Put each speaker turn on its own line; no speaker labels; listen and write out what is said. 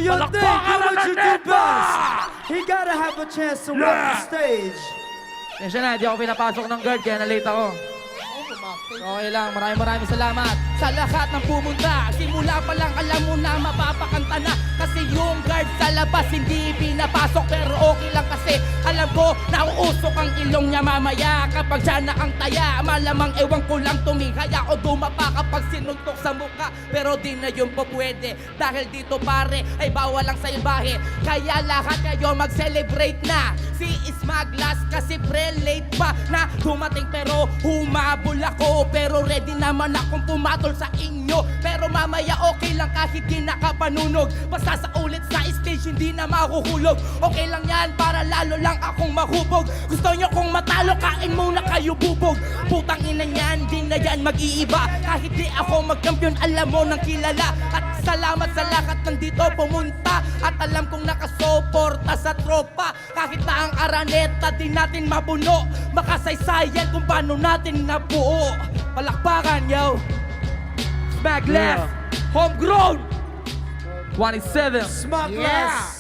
your thing, do what you do best. He gotta have a chance to rock the stage.
Yan siya na, di ako pinapasok ng guard kaya na-late ako. Okay lang, maraming salamat
Sa lahat ng pumunta, simula pa lang alam mo na mapapakanta na. Kasi yung guard sa labas hindi pinapasok. Pero okay lang kasi alam ko na uusok ang ilong niya mamaya. Kapag siya na ang taya, malamang ewan ko lang tumihaya o dumapa kapag sinuntok sa mukha. Pero di na yun po pwede dahil dito pare ay bawal lang sa ibahe. Kaya lahat kayo mag-celebrate na. Si Smaglas kasi pre-late pa na dumating pero humabol ako. Pero ready naman akong pumatol sa inyo. Pero mamaya okay lang kahit di nakapanunog. Basta sa ulit sa stage hindi na mahuhulog. Okay lang yan para lalo lang akong mahubog. Gusto nyo kong matalo, kain muna kayo bubog. Putang ina yan, di na yan mag-iiba. Kahit di ako mag-champion, alam mo nang kilala. At salamat sa lahat nandito pumunta. At alam kong nakasuporta sa tropa. Kahit na ang araneta di natin mabuno. Makasaysayan kung paano natin nabuo. Palakpakan, yo!
Back left, homegrown 27.
Smugglers.